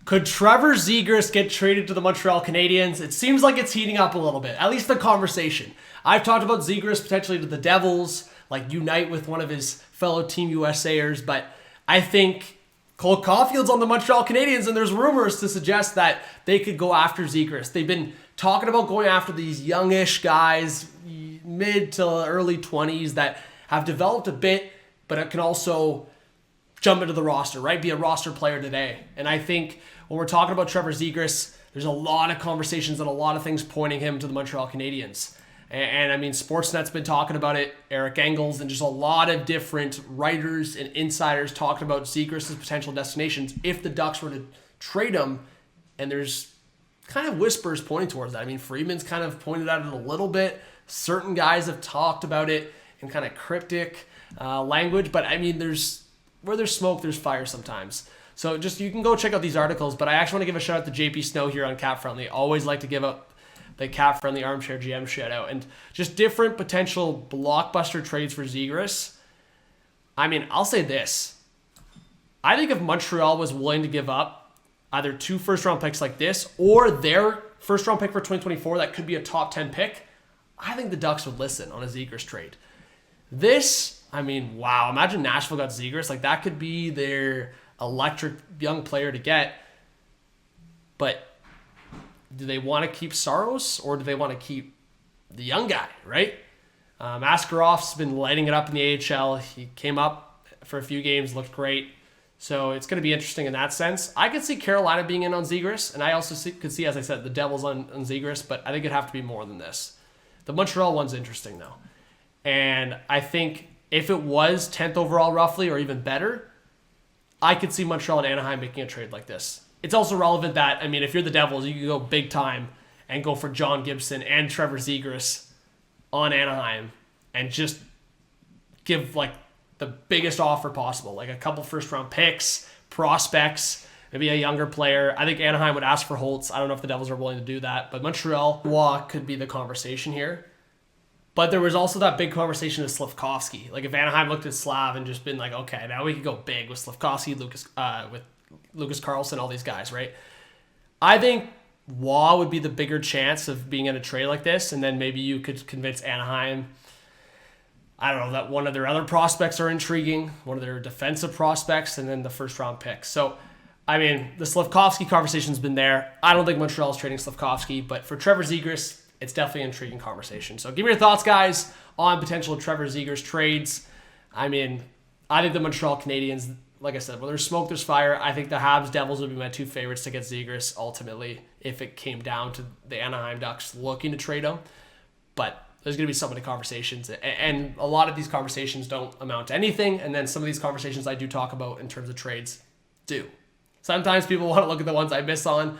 Could Trevor Zegras get traded to the Montreal Canadiens? It seems like it's heating up a little bit, at least the conversation. I've talked about Zegras potentially to the Devils, like unite with one of his fellow Team USAers, but I think Cole Caulfield's on the Montreal Canadiens, and there's rumors to suggest that they could go after Zegras. They've been talking about going after these youngish guys, mid to early 20s, that have developed a bit, but it can also jump into the roster, right? Be a roster player today. And I think when we're talking about Trevor Zegras, there's a lot of conversations and a lot of things pointing him to the Montreal Canadiens. And I mean, Sportsnet's been talking about it, Eric Engels, and just a lot of different writers and insiders talking about Zegras' potential destinations if the Ducks were to trade him. And there's kind of whispers pointing towards that. I mean, Friedman's kind of pointed at it a little bit. Certain guys have talked about it in kind of cryptic language. But I mean, where there's smoke, there's fire sometimes. So just, you can go check out these articles. But I actually want to give a shout out to JP Snow here on Cap Friendly. Always like to give up the Cap Friendly Armchair GM shout out. And just different potential blockbuster trades for Zegras. I mean, I'll say this. I think if Montreal was willing to give up either 2 first-round picks like this or their first-round pick for 2024 that could be a top 10 pick, I think the Ducks would listen on a Zegras trade. This, I mean, wow. Imagine Nashville got Zegras. Like, that could be their electric young player to get. But do they want to keep Saros or do they want to keep the young guy, right? Askarof's been lighting it up in the AHL. He came up for a few games, looked great. So it's going to be interesting in that sense. I could see Carolina being in on Zegras, and I also could see, as I said, the Devils on Zegras, but I think it'd have to be more than this. The Montreal one's interesting, though. And I think if it was 10th overall roughly or even better, I could see Montreal and Anaheim making a trade like this. It's also relevant that, I mean, if you're the Devils, you can go big time and go for John Gibson and Trevor Zegras on Anaheim and just give, like, the biggest offer possible. Like a couple first-round picks, prospects, maybe a younger player. I think Anaheim would ask for Holtz. I don't know if the Devils are willing to do that. But Montreal could be the conversation here. But there was also that big conversation with Slafkovsky. Like, if Anaheim looked at Slav and just been like, okay, now we could go big with Slafkovsky, with Lucas Carlson, all these guys, right? I think Waugh would be the bigger chance of being in a trade like this, and then maybe you could convince Anaheim, I don't know, that one of their other prospects are intriguing, one of their defensive prospects, and then the first-round pick. So, I mean, the Slafkovsky conversation's been there. I don't think Montreal's trading Slafkovsky, but for Trevor Zegras, it's definitely an intriguing conversation. So give me your thoughts, guys, on potential Trevor Zegras trades. I mean, I think the Montreal Canadiens, like I said, when there's smoke, there's fire. I think the Habs Devils would be my 2 favorites to get Zegras ultimately if it came down to the Anaheim Ducks looking to trade him. But there's going to be so many conversations, and a lot of these conversations don't amount to anything, and then some of these conversations I do talk about in terms of trades do. Sometimes people want to look at the ones I miss on.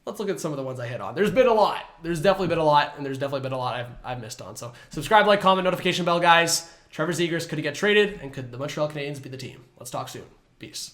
Let's look at some of the ones I hit on. There's been a lot. There's definitely been a lot, and there's definitely been a lot I've missed on. So subscribe, like, comment, notification bell, guys. Trevor Zegras, could he get traded? And could the Montreal Canadiens be the team? Let's talk soon. Peace.